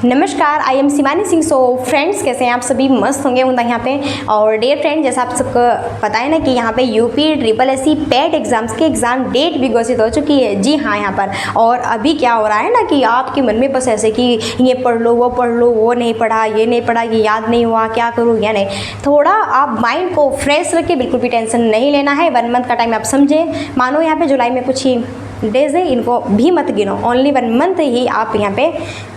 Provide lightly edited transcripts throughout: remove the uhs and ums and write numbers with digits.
नमस्कार, I am Shivani Singh. So friends, कैसे हैं आप सभी? मस्त होंगे यहाँ पे। और डियर फ्रेंड, जैसा आप सबको पता है ना कि यहाँ पे यूपी SSC पेट एग्जाम्स की एग्ज़ाम डेट भी घोषित हो चुकी है। जी हाँ, यहाँ पर। और अभी क्या हो रहा है ना कि आपके मन में बस ऐसे कि ये पढ़ लो, वो नहीं पढ़ा, ये नहीं पढ़ा, ये याद नहीं हुआ, क्या करूँ या नहीं। थोड़ा आप माइंड को फ्रेश रख के बिल्कुल भी टेंशन नहीं लेना है। 1 मंथ का टाइम आप समझे। मानो यहाँ पे जुलाई में कुछ ही डेज है, इनको भी मत गिनो, ओनली 1 मंथ ही आप यहाँ पे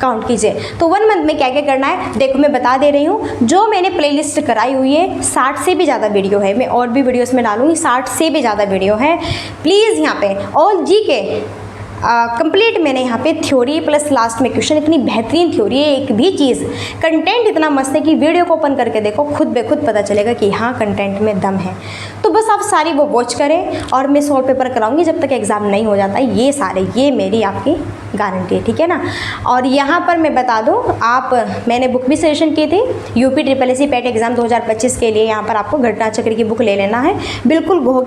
काउंट कीजिए। तो 1 मंथ में क्या क्या करना है देखो, मैं बता दे रही हूँ। जो मैंने प्लेलिस्ट कराई हुई है, 60 से भी ज़्यादा वीडियो है, मैं और भी वीडियोस में डालूंगी, 60 से भी ज़्यादा वीडियो है। प्लीज़ यहाँ पे ऑल जी के कंप्लीट मैंने यहाँ पे थ्योरी प्लस लास्ट में क्वेश्चन, इतनी बेहतरीन थ्योरी है। एक भी चीज़ कंटेंट इतना मस्त है कि वीडियो को ओपन करके देखो, खुद ब खुद पता चलेगा कि हाँ कंटेंट में दम है। तो बस आप सारी वो वॉच करें और मैं शॉर्ट पेपर कराऊंगी जब तक एग्ज़ाम नहीं हो जाता। ये मेरी आपकी गारंटी है, ठीक है ना। और यहाँ पर मैं बता दूँ, मैंने बुक भी सजेशन की थी यूपी SSC पेट एग्ज़ाम 2025 के लिए। यहाँ पर आपको घटना चक्र की बुक ले लेना है। बिल्कुल घोल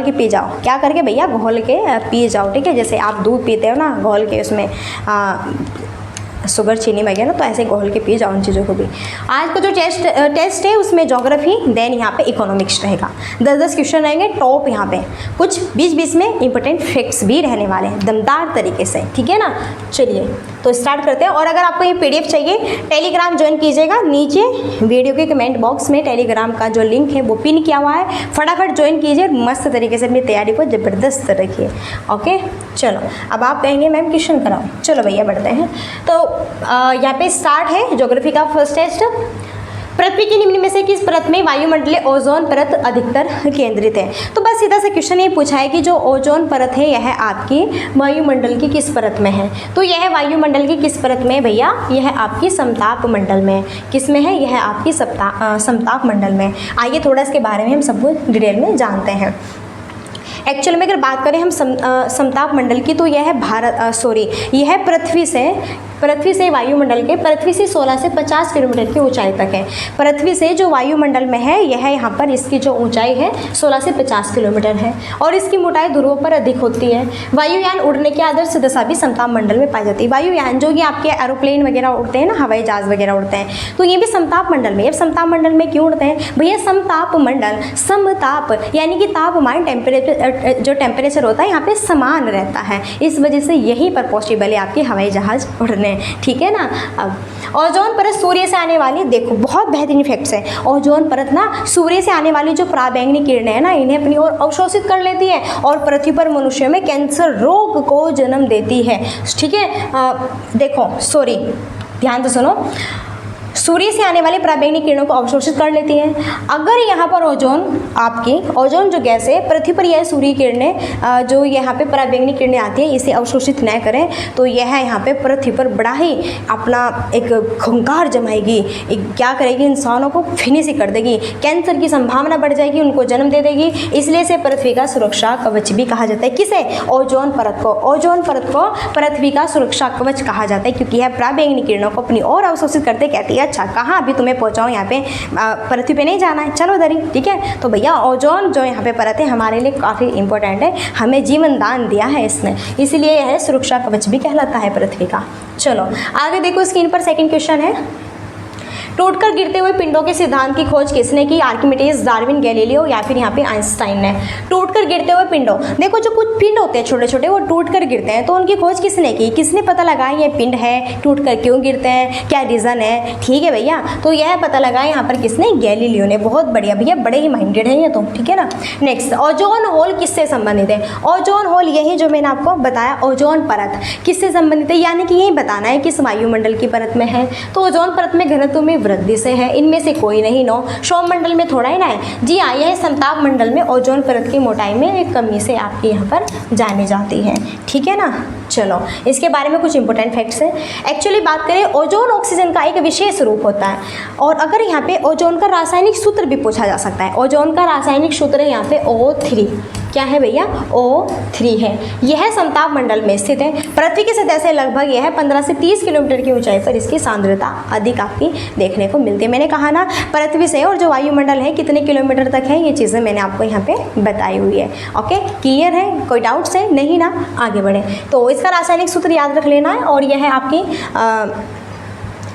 के पी जाओ। क्या करके भैया? घोल के पी जाओ, ठीक है। जैसे आप दूध पीते हो ना, घोल के उसमें शुगर चीनी वगैरह ना, तो ऐसे घोल के पी जाओ उन चीज़ों को भी। आज का जो टेस्ट है उसमें ज्योग्राफी, देन यहाँ पे इकोनॉमिक्स रहेगा। 10-10 क्वेश्चन रहेंगे टॉप। यहाँ पे कुछ बीच में इंपॉर्टेंट फैक्ट्स भी रहने वाले हैं दमदार तरीके से, ठीक है ना। चलिए तो स्टार्ट करते हैं। और अगर आपको ये PDF चाहिए, टेलीग्राम ज्वाइन कीजिएगा। नीचे वीडियो के कमेंट बॉक्स में टेलीग्राम का जो लिंक है वो पिन किया हुआ है, फटाफट ज्वाइन कीजिए। मस्त तरीके से अपनी तैयारी को ज़बरदस्त रखिए। ओके, चलो अब आप कहेंगे मैम क्वेश्चन कराओ। चलो भैया बढ़ते हैं। तो यहाँ पे स्टार्ट है ज्योग्राफी का फर्स्ट टेस्ट। पृथ्वी की निम्न में से किस परत में वायुमंडलीय ओजोन परत अधिकतर केंद्रित है? तो बस सीधा सा क्वेश्चन ये पूछा है कि जो ओजोन परत है यह आपकी वायुमंडल की किस परत में है? तो यह वायुमंडल की किस परत में है भैया? यह आपकी समताप मंडल में। किस में है? यह आपकी समताप मंडल में। आइए थोड़ा इसके बारे में हम सब कुछ डिटेल में जानते हैं। एक्चुअल में अगर बात करें हम समताप मंडल की, तो यह यह पृथ्वी से वायुमंडल के पृथ्वी से 16 से 50 किलोमीटर की ऊंचाई तक है। पृथ्वी से जो वायुमंडल में है, यह यहाँ पर इसकी जो ऊंचाई है 16 से 50 किलोमीटर है। और इसकी मोटाई ध्रुवों पर अधिक होती है। वायुयान उड़ने की आदर्श दशा भी समताप मंडल में पाई जाती है। वायुयान जो ये आपके एरोप्लेन वगैरह उड़ते हैं ना, हवाई जहाज वगैरह उड़ते हैं, तो ये भी समताप मंडल में। अब समताप मंडल में क्यों उड़ते हैं भैया? समताप मंडल, समताप यानी कि तापमान जो टेम्परेचर होता है यहाँ पे समान रहता है। इस वजह से यहीं पर पॉसिबल है आपके हवाई जहाज उड़ने, ठीक है ना। अब ओजोन परत सूर्य से आने वाली, देखो बहुत बेहतरीन फैक्ट्स है। ओजोन परत ना सूर्य से आने वाली जो पराबैंगनी किरणें हैं ना, इन्हें अपनी ओर अवशोषित कर लेती है और पृथ्वी पर मनुष्यों में कैंसर रोग को जन्म देती है, ठीक है। देखो ध्यान से सुनो, सूर्य से आने वाली पराबैंगनी किरणों को अवशोषित कर लेती है। अगर यहाँ पर ओजोन जो गैस है, पृथ्वी पर यह सूर्य किरणें जो यहाँ पे पराबैंगनी किरणें आती है, इसे अवशोषित न करें तो यह यहाँ पे पृथ्वी पर बड़ा ही अपना एक खुंखार जमाएगी, क्या करेगी, इंसानों को फिनिश कर देगी, कैंसर की संभावना बढ़ जाएगी, उनको जन्म दे देगी। इसलिए से पृथ्वी का सुरक्षा कवच भी कहा जाता है। किसे? ओजोन परत को। ओजोन परत को पृथ्वी का सुरक्षा कवच कहा जाता है, क्योंकि यह पराबैंगनी किरणों को अपनी ओर अवशोषित करते कहती है। अच्छा, कहाँ अभी तुम्हें पहुँचाऊँ? यहाँ पे पृथ्वी पे नहीं जाना है, चलो उधर ही, ठीक है। तो भैया ओजोन जो यहाँ पे परत है हमारे लिए काफ़ी इंपॉर्टेंट है, हमें जीवन दान दिया है इसने, इसलिए यह सुरक्षा कवच भी कहलाता है पृथ्वी का। चलो आगे देखो, स्क्रीन पर सेकंड क्वेश्चन है। टूटकर गिरते हुए पिंडों के सिद्धांत की खोज किसने की? आर्किमिडीज, डार्विन, गैलीलियो या फिर यहाँ पे आइंस्टाइन ने। टूटकर गिरते हुए पिंडों, देखो जो कुछ पिंड होते हैं छोटे छोटे, वो टूटकर गिरते हैं, तो उनकी खोज किसने की? किसने पता लगाया ये पिंड है, टूटकर क्यों गिरते हैं, क्या रीज़न है, ठीक है भैया। तो यह पता लगाया यहाँ पर किसने? गैलीलियो ने। बहुत बढ़िया भैया, बड़े ही माइंडेड है ये तो, ठीक है ना। नेक्स्ट, ओजोन होल किससे संबंधित है? ओजोन होल यही जो मैंने आपको बताया, ओजोन परत किससे संबंधित है, यानी कि यही बताना है किस वायुमंडल की परत में है। तो ओजोन परत में घनत्व में वृद्धि से है, इनमें से कोई नहीं। सौरमंडल में थोड़ा ही ना है जी हाँ, यह समताप मंडल में ओजोन परत की मोटाई में एक कमी से आपके यहाँ पर जानी जाती है, ठीक है ना। चलो इसके बारे में कुछ इंपॉर्टेंट फैक्ट्स हैं। एक्चुअली बात करें, ओजोन ऑक्सीजन का एक विशेष रूप होता है। और अगर यहाँ पे ओजोन का रासायनिक सूत्र भी पूछा जा सकता है। ओजोन का रासायनिक सूत्र है यहाँ पे O3। क्या है भैया? O3 है। यह समताप मंडल में स्थित है। पृथ्वी की सतह से लगभग यह 15 से 30 किलोमीटर की ऊंचाई पर इसकी सांद्रता अधिक आपकी देखने को मिलती है। मैंने कहा ना, पृथ्वी से और जो वायुमंडल है कितने किलोमीटर तक है, ये चीज़ें मैंने आपको यहाँ पे बताई हुई है। ओके, क्लियर है? कोई डाउट्स है? नहीं ना? आगे बढ़े। तो इसका रासायनिक सूत्र याद रख लेना है। और यह है आपकी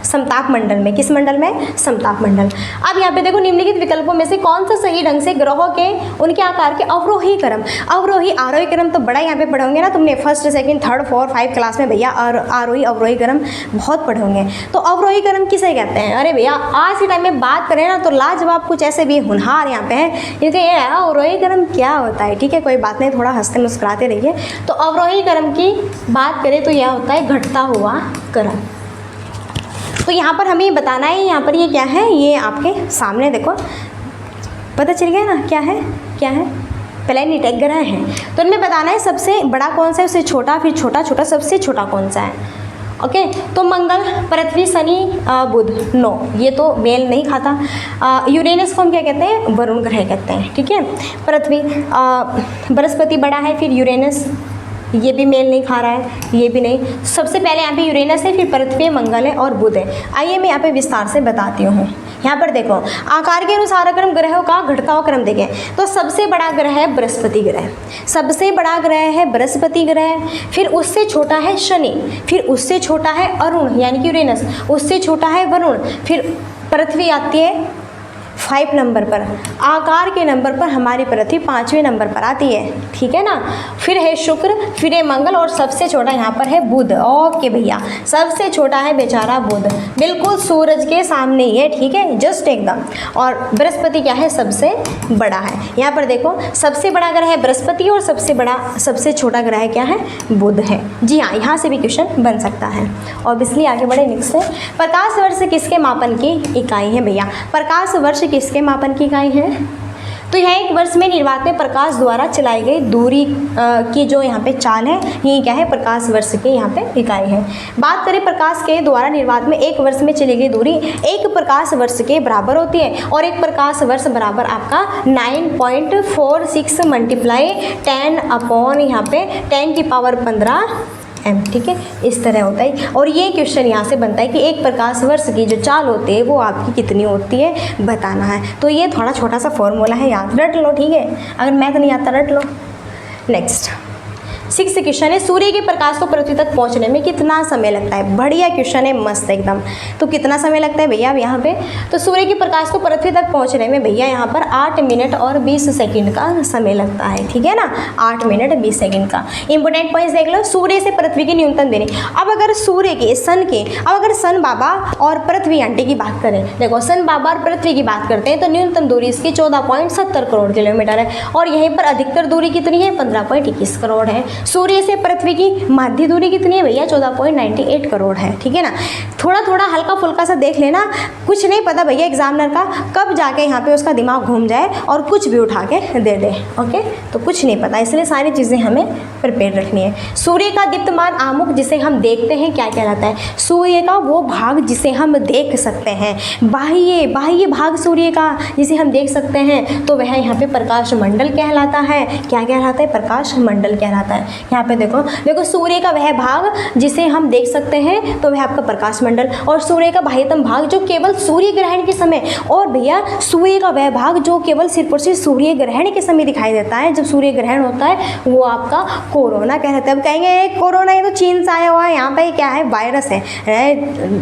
समताप मंडल में। किस मंडल में? समताप मंडल। अब यहाँ पे देखो निम्नलिखित विकल्पों में से कौन सा सही ढंग से ग्रहों के उनके आकार के अवरोही क्रम, अवरोही आरोही क्रम तो बड़ा यहाँ पे पढ़े होंगे ना तुमने, first second third fourth 5 class में भैया, और आरोही अवरोही क्रम बहुत पढ़े होंगे। तो अवरोही क्रम किसे कहते हैं? अरे भैया आज के टाइम में बात करें ना तो लाजवाब कुछ ऐसे भी होनहार यहाँ पे हैं, इनके ये अवरोही क्रम क्या होता है, ठीक है, कोई बात नहीं, थोड़ा हंसते मुस्कुराते रहिए। तो अवरोही क्रम की बात करें तो यह होता है घटता हुआ क्रम। तो यहाँ पर हमें बताना है, यहाँ पर ये क्या है, ये आपके सामने देखो, पता चल गया ना क्या है, क्या है, प्लैनेट एक ग्रह है। तो इनमें बताना है सबसे बड़ा कौन सा है, उससे छोटा, फिर छोटा छोटा, सबसे छोटा कौन सा है। ओके तो मंगल, पृथ्वी, शनि, बुध, नो ये तो मेल नहीं खाता। यूरेनस को हम क्या कहते हैं? वरुण ग्रह कहते हैं, ठीक है। पृथ्वी, बृहस्पति बड़ा है, फिर यूरेनस, ये भी मेल नहीं खा रहा है, ये भी नहीं। सबसे पहले यहाँ पे यूरेनस है, फिर पृथ्वी, मंगल है और बुध है। आइए मैं यहाँ पे विस्तार से बताती हूँ। यहाँ पर देखो आकार के अनुसार क्रम ग्रहों का घटता हुआ क्रम देखें तो सबसे बड़ा ग्रह है बृहस्पति ग्रह, सबसे बड़ा ग्रह है बृहस्पति ग्रह, फिर उससे छोटा है शनि, फिर उससे छोटा है अरुण यानी कि यूरेनस, उससे छोटा है वरुण, फिर पृथ्वी आती है 5 नंबर पर, आकार के नंबर पर हमारी पृथ्वी 5वें नंबर पर आती है, ठीक है ना। फिर है शुक्र, फिर है मंगल और सबसे छोटा यहाँ पर है बुध। ओके भैया सबसे छोटा है बेचारा बुध, बिल्कुल सूरज के सामने ही है, ठीक है, जस्ट एकदम। और बृहस्पति क्या है? सबसे बड़ा है। यहाँ पर देखो सबसे बड़ा ग्रह है बृहस्पति और सबसे छोटा ग्रह क्या है? बुध है। जी हाँ, यहाँ से भी क्वेश्चन बन सकता है। ऑब्वियसली आगे बढ़े नेक्स्ट है, प्रकाश वर्ष किसके मापन की इकाई है भैया? प्रकाश वर्ष किसके मापन की इकाई है? तो यह एक वर्ष में निर्वात में प्रकाश द्वारा चलाई गई दूरी की जो यहाँ पे चाल है, ये क्या है? प्रकाश वर्ष की यहाँ पे इकाई है। बात करें प्रकाश के द्वारा निर्वात में एक वर्ष में चली गई दूरी एक प्रकाश वर्ष के बराबर होती है, और एक प्रकाश वर्ष बराबर आपका 9.46 मल्टीप्लाई 10 अपॉन यहाँ पे 10 की पावर 15 m, ठीक है, इस तरह होता है। और ये क्वेश्चन यहाँ से बनता है कि एक प्रकाश वर्ष की जो चाल होती है वो आपकी कितनी होती है बताना है। तो ये थोड़ा छोटा सा फॉर्मूला है, याद रट लो, ठीक है, अगर मैथ नहीं आता रट लो। नेक्स्ट 6 क्वेश्चन है, सूर्य के प्रकाश को पृथ्वी तक पहुंचने में कितना समय लगता है? बढ़िया क्वेश्चन है, मस्त एकदम। तो कितना समय लगता है भैया अब यहाँ पे? तो सूर्य के प्रकाश को पृथ्वी तक पहुंचने में भैया यहाँ पर 8 मिनट और 20 सेकंड का समय लगता है, ठीक है ना, 8 मिनट 20 सेकंड का। इंपॉर्टेंट पॉइंट्स देख लो, सूर्य से पृथ्वी की न्यूनतम दूरी। अब अगर सूर्य के अब अगर सन बाबा और पृथ्वी आंटी की बात करें, देखो सन बाबा और पृथ्वी की बात करते हैं तो न्यूनतम दूरी इसकी 14.70 करोड़ किलोमीटर है, और यहीं पर अधिकतर दूरी कितनी है? 15.21 करोड़ है। सूर्य से पृथ्वी की माध्य दूरी कितनी है भैया? 14.98 करोड़ है, ठीक है ना। थोड़ा थोड़ा हल्का फुल्का सा देख लेना, कुछ नहीं पता भैया एग्जामिनर का कब जाके यहाँ पे उसका दिमाग घूम जाए और कुछ भी उठा के दे दे, ओके, तो कुछ नहीं पता, इसलिए सारी चीज़ें हमें प्रिपेयर रखनी है। सूर्य का दीप्तमान आमुख जिसे हम देखते हैं क्या कहलाता है? सूर्य का वो भाग जिसे हम देख सकते हैं, बाह्य भाग सूर्य का जिसे हम देख सकते हैं, तो वह यहाँ पे प्रकाश मंडल कहलाता है। क्या कहलाता है? प्रकाश मंडल कहलाता है। यहाँ पे देखो सूर्य का वह भाग जिसे हम देख सकते हैं तो वह आपका प्रकाश मंडल, और सूर्य का बाह्यतम भाग जो केवल सूर्य ग्रहण के समय, और भैया सूर्य का वह भाग जो केवल सिर्फ और सिर्फ सूर्य ग्रहण के समय दिखाई देता है, जब सूर्य ग्रहण होता है, वो आपका कोरोना कहलाता है। अब कहेंगे कोरोना ये तो चीन से आया हुआ है, यहाँ पे क्या है? वायरस है,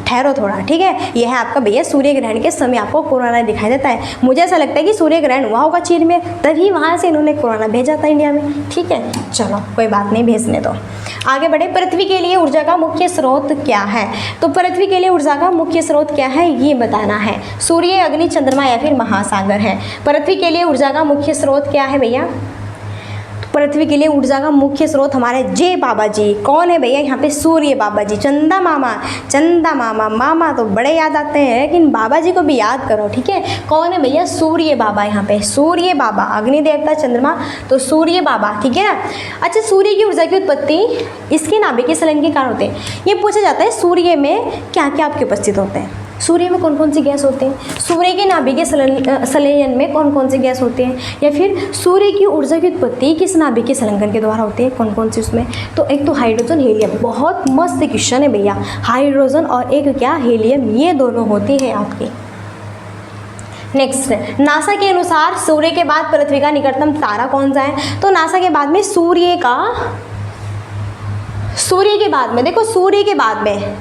ठहरो थोड़ा, ठीक है, यह है आपका भैया सूर्य ग्रहण के समय आपको कोरोना दिखाई देता है। मुझे ऐसा लगता है कि सूर्य ग्रहण हुआ होगा चीन में, तभी वहाँ से इन्होंने कोरोना भेजा था इंडिया में, ठीक है, चलो कोई बात नहीं, भेजने दो। आगे बढ़े, पृथ्वी के लिए ऊर्जा का मुख्य स्रोत क्या है? तो पृथ्वी के लिए ऊर्जा का मुख्य स्रोत क्या है ये बताना है। सूर्य, अग्नि, चंद्रमा या फिर महासागर है। पृथ्वी के लिए ऊर्जा का मुख्य स्रोत क्या है भैया? पृथ्वी के लिए ऊर्जा का मुख्य स्रोत हमारे जे बाबा जी। कौन है भैया? यहाँ पे सूर्य बाबा जी, चंदा मामा, मामा तो बड़े याद आते हैं, लेकिन बाबा जी को भी याद करो, ठीक है। कौन है भैया? सूर्य बाबा, यहाँ पे सूर्य बाबा, अग्नि देवता, चंद्रमा, तो सूर्य बाबा, ठीक है ना। अच्छा, सूर्य की ऊर्जा की उत्पत्ति इसके नाभिक के संलयन के कारण होते हैं। ये पूछा जाता है सूर्य में क्या क्या आपके उपस्थित होते हैं, सूर्य में कौन कौन सी गैस होते हैं, सूर्य के नाभिक के संलयन में कौन कौन सी गैस होते हैं, या फिर सूर्य की ऊर्जा की उत्पत्ति किस नाभिक के संलयन के द्वारा होती है, कौन कौन सी उसमें? तो एक तो हाइड्रोजन, हीलियम, बहुत मस्त क्वेश्चन है भैया, हाइड्रोजन और एक क्या? हीलियम, ये दोनों होती है आपकी। नेक्स्ट, नासा के अनुसार सूर्य के बाद पृथ्वी का निकटतम तारा कौन सा है? तो नासा के बाद में सूर्य के बाद में, देखो सूर्य के बाद में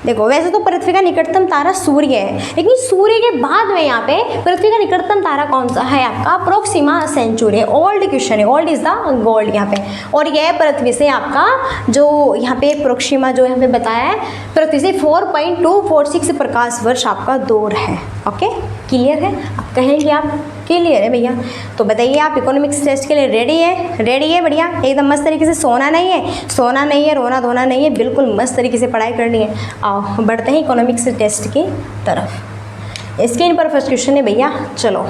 देखो वैसे तो पृथ्वी का निकटतम तारा सूर्य है, लेकिन सूर्य के बाद में यहाँ पे पृथ्वी का निकटतम तारा कौन सा है आपका? Proxima Centauri. ओल्ड क्वेश्चन है, ओल्ड इज द गोल्ड यहाँ पे। और यह पृथ्वी से आपका जो यहाँ पे प्रोक्सिमा जो यहाँ पे बताया है, पृथ्वी से 4.246 प्रकाश वर्ष आपका दूर है। ओके, क्लियर है? आप कहेंगे आप क्लियर है भैया? तो बताइए आप इकोनॉमिक्स टेस्ट के लिए रेडी है? रेडी है? बढ़िया, एकदम मस्त तरीके से। सोना नहीं है, रोना धोना नहीं है, बिल्कुल मस्त तरीके से पढ़ाई करनी है। आओ बढ़ते हैं इकोनॉमिक्स टेस्ट की तरफ। स्क्रीन पर फर्स्ट क्वेश्चन है भैया, चलो।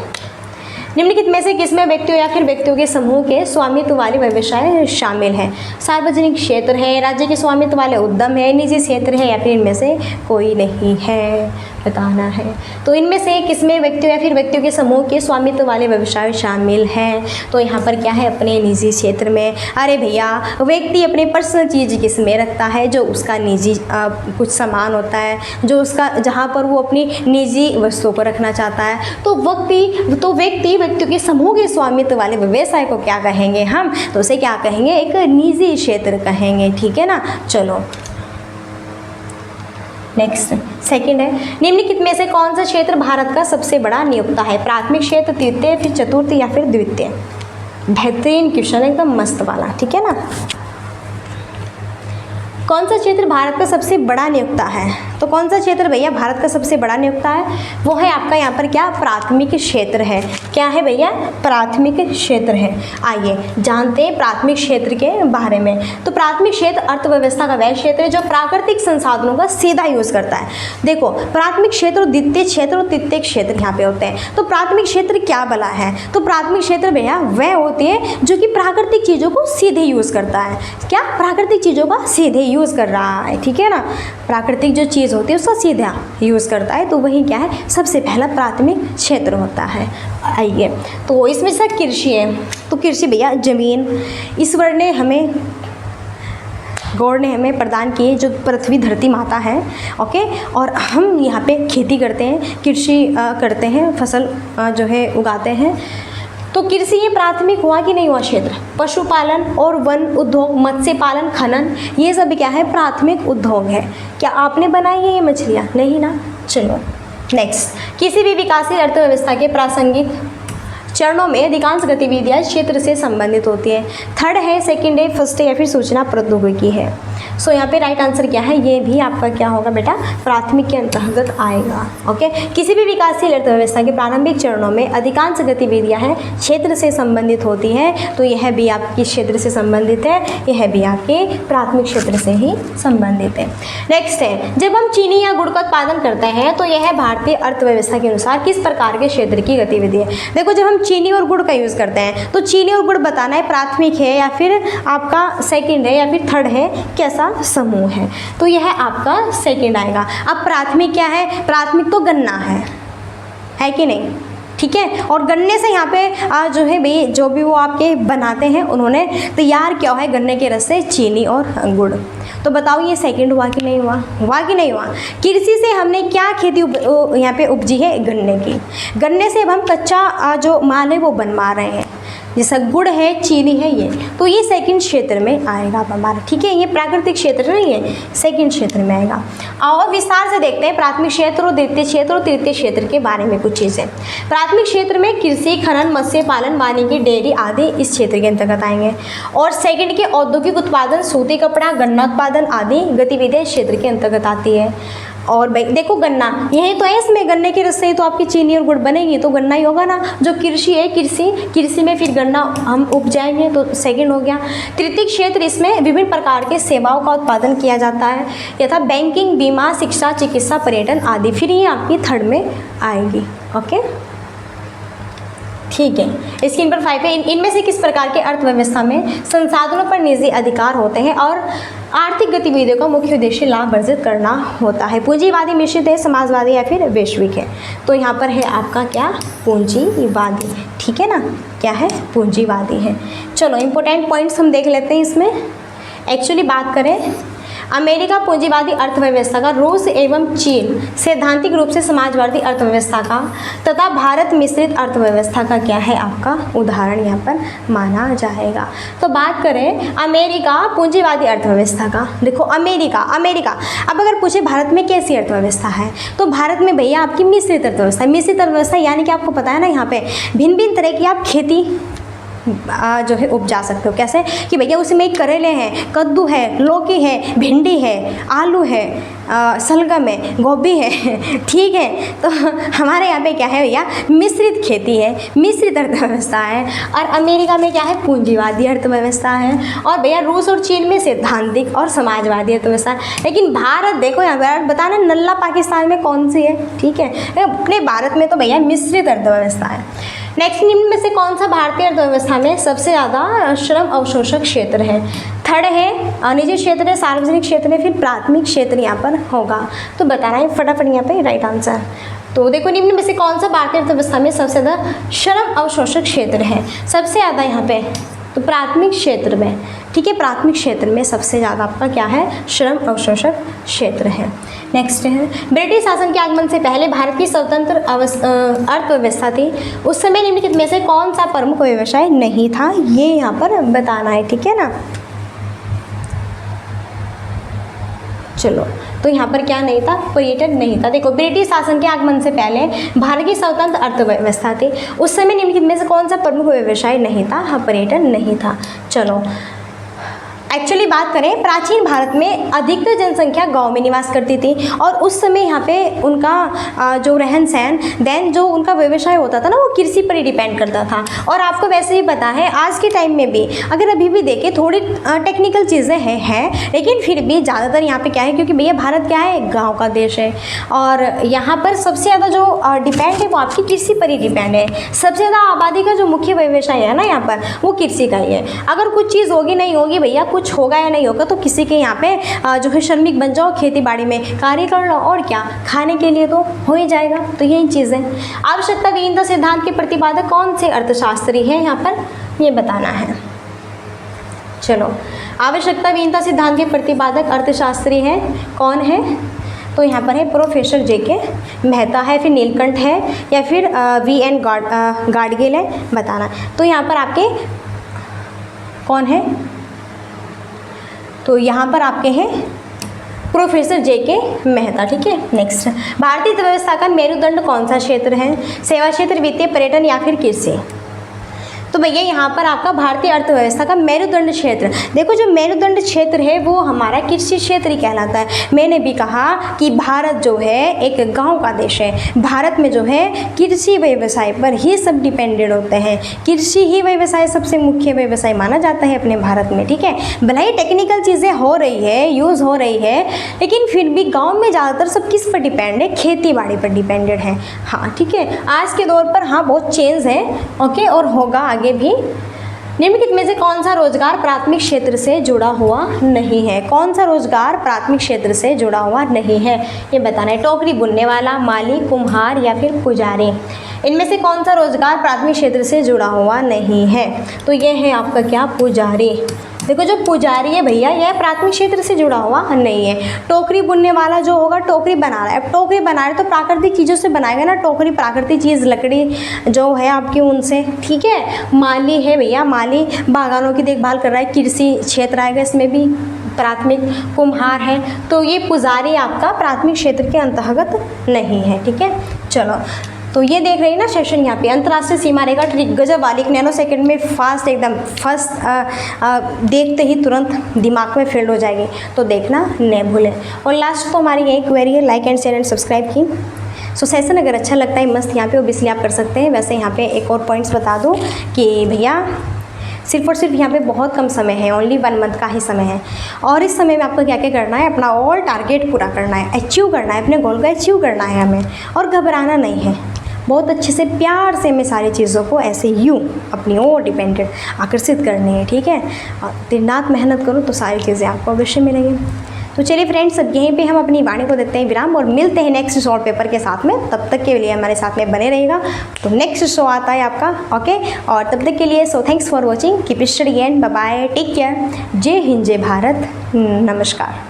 निम्नलिखित में से किसमें व्यक्तियों या फिर व्यक्तियों के समूह के स्वामित्व वाले व्यवसाय शामिल हैं? सार्वजनिक क्षेत्र है, राज्य के स्वामित्व वाले उद्यम है, निजी क्षेत्र है, या फिर इनमें से कोई नहीं है, बताना है। तो इनमें से किसमें व्यक्तियों या फिर व्यक्तियों के समूह के स्वामित्व वाले व्यवसाय शामिल हैं? तो यहाँ पर क्या है? अपने निजी क्षेत्र में। अरे भैया, व्यक्ति अपने पर्सनल चीज़ किसमें रखता है? जो उसका निजी कुछ सामान होता है, जो उसका जहाँ पर वो अपनी निजी वस्तुओं को रखना चाहता है। तो व्यक्तियों के समूह के स्वामित्व वाले व्यवसाय को क्या कहेंगे हम? तो उसे क्या कहेंगे? एक निजी क्षेत्र कहेंगे, ठीक है ना। चलो नेक्स्ट सेकंड है, निम्नलिखित में से कौन सा क्षेत्र भारत का सबसे बड़ा नियोक्ता है? प्राथमिक क्षेत्र, तृतीय, फिर चतुर्थ या फिर द्वितीय? बेहतरीन क्वेश्चन, एकदम मस्त वाला, ठीक है ना। कौन सा क्षेत्र भारत का सबसे बड़ा नियोक्ता है? तो कौन सा क्षेत्र भैया भारत का सबसे बड़ा नियोक्ता है? वो है आपका यहाँ पर क्या? प्राथमिक क्षेत्र है। क्या है भैया? प्राथमिक क्षेत्र है। आइए जानते हैं प्राथमिक क्षेत्र के बारे में। तो प्राथमिक क्षेत्र अर्थव्यवस्था का वह क्षेत्र है जो प्राकृतिक संसाधनों का सीधा यूज करता है। देखो प्राथमिक क्षेत्र, द्वितीय क्षेत्र और तृतीय क्षेत्र यहाँ पे होते हैं। तो प्राथमिक क्षेत्र क्या भला है? तो प्राथमिक क्षेत्र भैया वह होती है जो कि प्राकृतिक चीज़ों को सीधे यूज करता है। क्या? प्राकृतिक चीज़ों का सीधे यूज कर रहा है, ठीक है ना। प्राकृतिक जो चीज़ होती है उसका सीधा यूज़ करता है, तो वही क्या है? सबसे पहला प्राथमिक क्षेत्र होता है। आइए, तो इसमें से कृषि है। तो कृषि भैया जमीन ईश्वर ने हमें, गॉड ने हमें प्रदान की, जो पृथ्वी धरती माता है। ओके, और हम यहाँ पे खेती करते हैं, कृषि करते हैं, फसल जो है उगाते हैं। तो कृषि ये प्राथमिक हुआ कि नहीं हुआ क्षेत्र? पशुपालन और वन उद्योग, मत्स्य पालन, खनन, ये सब क्या है? प्राथमिक उद्योग है। क्या आपने बनाई है ये मछलियाँ? नहीं ना। चलो नेक्स्ट, किसी भी विकासशील अर्थव्यवस्था के प्रासंगिक चरणों में अधिकांश गतिविधियाँ क्षेत्र से संबंधित होती है। थर्ड है, सेकंड है, फर्स्ट है, या फिर सूचना प्रौद्योगिकी है। सो यहाँ पे राइट आंसर क्या है? ये भी आपका क्या होगा बेटा? प्राथमिक के अंतर्गत आएगा। ओके, किसी भी विकासशील अर्थव्यवस्था के प्रारंभिक चरणों में अधिकांश गतिविधियाँ हैं क्षेत्र से संबंधित होती हैं। तो यह भी आपकी क्षेत्र से संबंधित है, यह भी आपके प्राथमिक क्षेत्र से ही संबंधित है। नेक्स्ट है, जब हम चीनी या गुड़ का उत्पादन करते हैं तो यह भारतीय अर्थव्यवस्था के अनुसार किस प्रकार के क्षेत्र की गतिविधि है? देखो जब हम चीनी और गुड़ का यूज़ करते हैं तो चीनी और गुड़ बताना है प्राथमिक है या फिर आपका सेकंड है या फिर थर्ड है, कैसा समूह है? तो यह आपका सेकंड आएगा। अब प्राथमिक क्या है? प्राथमिक तो गन्ना है कि नहीं? ठीक है, और गन्ने से यहाँ पे जो है भाई जो भी वो आपके बनाते हैं उन्होंने तैयार किया है गन्ने के रस से चीनी और गुड़। तो बताओ ये सेकंड हुआ कि नहीं हुआ? हुआ कि नहीं हुआ? कृषि से हमने क्या खेती यहाँ पे उपजी है? गन्ने की। गन्ने से अब हम कच्चा जो माल है वो बनवा रहे हैं, जैसा गुड़ है, चीनी है, ये तो ये सेकंड क्षेत्र में आएगा हमारा। ठीक है, ये प्राकृतिक क्षेत्र नहीं है, सेकंड क्षेत्र में आएगा। और विस्तार से देखते हैं प्राथमिक क्षेत्र और द्वितीय क्षेत्र और तृतीय क्षेत्र के बारे में कुछ चीज़ें। प्राथमिक क्षेत्र में कृषि, खनन, मत्स्य पालन, वानिकी, डेयरी आदि इस क्षेत्र के अंतर्गत आएंगे। और सेकंड के औद्योगिक उत्पादन, सूती कपड़ा, गन्ना उत्पादन आदि गतिविधियाँ क्षेत्र के अंतर्गत आती है। और देखो गन्ना यही तो है, इसमें गन्ने के रस से तो आपकी चीनी और गुड़ बनेगी, तो गन्ना ही होगा ना। जो कृषि है, कृषि में फिर गन्ना हम उपजाएंगे, तो सेकंड हो गया। तृतीय क्षेत्र, इसमें विभिन्न प्रकार के सेवाओं का उत्पादन किया जाता है, यथा बैंकिंग, बीमा, शिक्षा, चिकित्सा, पर्यटन आदि, फिर ये आपकी थर्ड में आएगी। ओके ठीक है, स्क्रीन पर 5 है। इनमें से किस प्रकार के अर्थव्यवस्था में संसाधनों पर निजी अधिकार होते हैं और आर्थिक गतिविधियों का मुख्य उद्देश्य लाभ अर्जित करना होता है? पूंजीवादी, मिश्रित है, समाजवादी या फिर वैश्विक है? तो यहाँ पर है आपका क्या? पूंजीवादी। ठीक है ना, क्या है? पूंजीवादी है। चलो इंपॉर्टेंट पॉइंट्स हम देख लेते हैं इसमें। एक्चुअली बात करें अमेरिका पूंजीवादी अर्थव्यवस्था का, रूस एवं चीन सैद्धांतिक रूप से समाजवादी अर्थव्यवस्था का तथा भारत मिश्रित अर्थव्यवस्था का क्या है आपका उदाहरण यहाँ पर माना जाएगा। तो बात करें अमेरिका पूंजीवादी अर्थव्यवस्था का, देखो अमेरिका अब अगर पूछे भारत में कैसी अर्थव्यवस्था है, तो भारत में भैया आपकी मिश्रित अर्थव्यवस्था। मिश्रित अर्थव्यवस्था यानी कि आपको पता है ना, यहाँ पे भिन्न भिन्न तरह की आप खेती जो है उपजा सकते हो। कैसे कि भैया उसमें करेले हैं, कद्दू है, लौकी है, भिंडी है, आलू है, सलगम है, गोभी है, ठीक है। तो हमारे यहाँ पे क्या है भैया, मिश्रित खेती है, मिश्रित अर्थव्यवस्था है। और अमेरिका में क्या है, पूंजीवादी अर्थव्यवस्था है। और भैया रूस और चीन में सैद्धांतिक और समाजवादी अर्थव्यवस्था है। लेकिन भारत देखो यहाँ पर बताना, नल्ला पाकिस्तान में कौन सी है, ठीक है। अपने भारत में तो भैया मिश्रित अर्थव्यवस्था है। नेक्स्ट, निम्न में से कौन सा भारतीय अर्थव्यवस्था में सबसे ज़्यादा श्रम अवशोषक क्षेत्र है? थर्ड है निजी क्षेत्र है, सार्वजनिक क्षेत्र है, फिर प्राथमिक क्षेत्र यहाँ पर होगा। तो बताना है फटाफट यहाँ पे राइट आंसर। तो देखो निम्न में से कौन सा भारतीय अर्थव्यवस्था में सबसे ज़्यादा श्रम अवशोषक क्षेत्र है? सबसे ज़्यादा यहाँ पे तो प्राथमिक क्षेत्र में, ठीक है। प्राथमिक क्षेत्र में सबसे ज़्यादा आपका क्या है, श्रम अवशोषक क्षेत्र है। नेक्स्ट है ब्रिटिश शासन के आगमन से पहले भारत की स्वतंत्र अर्थव्यवस्था थी। उस समय निम्नलिखित में से कौन सा प्रमुख व्यवसाय नहीं था, ये यहाँ पर बताना है, ठीक है ना। चलो, तो यहाँ पर क्या नहीं था, पर्यटन नहीं था। देखो ब्रिटिश शासन के आगमन से पहले भारत की स्वतंत्र अर्थव्यवस्था थी। उस समय निम्नलिखित में से कौन सा प्रमुख व्यवसाय नहीं था, हाँ पर्यटन नहीं था। चलो एक्चुअली बात करें, प्राचीन भारत में अधिकतर जनसंख्या गांव में निवास करती थी और उस समय यहाँ पे उनका जो रहन सहन देन जो उनका व्यवसाय होता था ना, वो कृषि पर ही डिपेंड करता था। और आपको वैसे ही पता है आज के टाइम में भी अगर अभी भी देखें थोड़ी टेक्निकल चीज़ें हैं लेकिन फिर भी ज़्यादातर यहाँ पे क्या है, क्योंकि भैया भारत क्या है, गाँव का देश है और यहाँ पर सबसे ज़्यादा जो डिपेंड है वो आपकी कृषि पर ही डिपेंड है। सबसे ज़्यादा आबादी का जो मुख्य व्यवसाय है ना यहाँ पर, वो कृषि का ही है। अगर कुछ चीज़ होगी नहीं होगी भैया, कुछ होगा या नहीं होगा, तो किसी के यहाँ पे जो है श्रमिक बन जाओ, खेती बाड़ी में कार्य कर लो और क्या, खाने के लिए तो हो ही जाएगा। तो यही चीज़ें। आवश्यकता विहीनता सिद्धांत के प्रतिपादक कौन से अर्थशास्त्री हैं, यहाँ पर ये बताना है। चलो, आवश्यकता विहीनता सिद्धांत के प्रतिपादक अर्थशास्त्री हैं कौन है, तो यहाँ पर है प्रोफेसर जेके मेहता है, फिर नीलकंठ है या फिर वी.एन. गाडगिल है, बताना। तो यहाँ पर आपके कौन है, तो यहाँ पर आपके हैं प्रोफेसर जेके मेहता, ठीक है। नेक्स्ट, भारतीय अर्थव्यवस्था का मेरुदंड कौन सा क्षेत्र है? सेवा क्षेत्र, वित्तीय, पर्यटन या फिर कृषि? तो भैया यहाँ पर आपका भारतीय अर्थव्यवस्था का मेरुदंड क्षेत्र, देखो जो मेरुदंड क्षेत्र है वो हमारा कृषि क्षेत्र ही कहलाता है। मैंने भी कहा कि भारत जो है एक गांव का देश है। भारत में जो है कृषि व्यवसाय पर ही सब डिपेंडेंट होते हैं। कृषि ही व्यवसाय सबसे मुख्य व्यवसाय माना जाता है अपने भारत में, ठीक है। भले ही टेक्निकल चीज़ें हो रही है, यूज़ हो रही है, लेकिन फिर भी गाँव में ज़्यादातर सब किस पर डिपेंड है, खेती बाड़ी पर डिपेंडेंट है। हाँ ठीक है, आज के दौर पर हाँ बहुत चेंज है, ओके, और होगा आगे भी। निम्नलिखित में से कौन सा रोजगार प्राथमिक क्षेत्र से जुड़ा हुआ नहीं है? कौन सा रोजगार प्राथमिक क्षेत्र से जुड़ा हुआ नहीं है, ये बताना है। टोकरी बुनने वाला, माली, कुम्हार या फिर पुजारी, इनमें से कौन सा रोजगार प्राथमिक क्षेत्र से जुड़ा हुआ नहीं है? तो ये है आपका क्या, पुजारी। देखो जो पुजारी है भैया यह प्राथमिक क्षेत्र से जुड़ा हुआ नहीं है। टोकरी बुनने वाला जो होगा टोकरी बना रहा है, अब टोकरी बना रहे तो प्राकृतिक चीज़ों से बनाएगा ना, टोकरी प्राकृतिक चीज़ लकड़ी जो है आपकी उनसे, ठीक है। माली है भैया, माली बागानों की देखभाल कर रहा है, कृषि क्षेत्र आएगा इसमें भी प्राथमिक। कुम्हार है, तो ये पुजारी आपका प्राथमिक क्षेत्र के अंतर्गत नहीं है, ठीक है। चलो, तो ये देख रही है ना सेशन, यहाँ पे अंतर्राष्ट्रीय सीमा रेखा ट्रिक गजब वाली, 1 नैनो सेकंड में फास्ट एकदम फर्स्ट देखते ही तुरंत दिमाग में फील्ड हो जाएगी, तो देखना नहीं भूलें। और लास्ट तो हमारी यही क्वेरी है, like and share and subscribe की। सो सेशन अगर अच्छा लगता है मस्त यहाँ पे ओबियसली आप कर सकते हैं। वैसे यहाँ पे एक और पॉइंट्स बता दूँ कि भैया सिर्फ और सिर्फ यहाँ पे बहुत कम समय है, ओनली 1 मंथ का ही समय है, और इस समय में आपको क्या क्या करना है, अपना ऑल टारगेट पूरा करना है, अचीव करना है, अपने गोल को अचीव करना है हमें, और घबराना नहीं है। बहुत अच्छे से प्यार से हमें सारी चीज़ों को ऐसे यूँ अपनी ओर डिपेंडेंट आकर्षित करनी है, ठीक है। और दिन रात मेहनत करो तो सारी चीज़ें आपको अवश्य मिलेंगी। तो चलिए फ्रेंड्स, अब यहीं पे हम अपनी वाणी को देते हैं विराम और मिलते हैं नेक्स्ट शॉर्ट पेपर के साथ में। तब तक के लिए हमारे साथ में बने रहिएगा। तो नेक्स्ट शो आता है आपका, ओके, और तब तक के लिए so thanks for watching, keep study and bye bye, take care, जय हिंद, जय भारत, नमस्कार।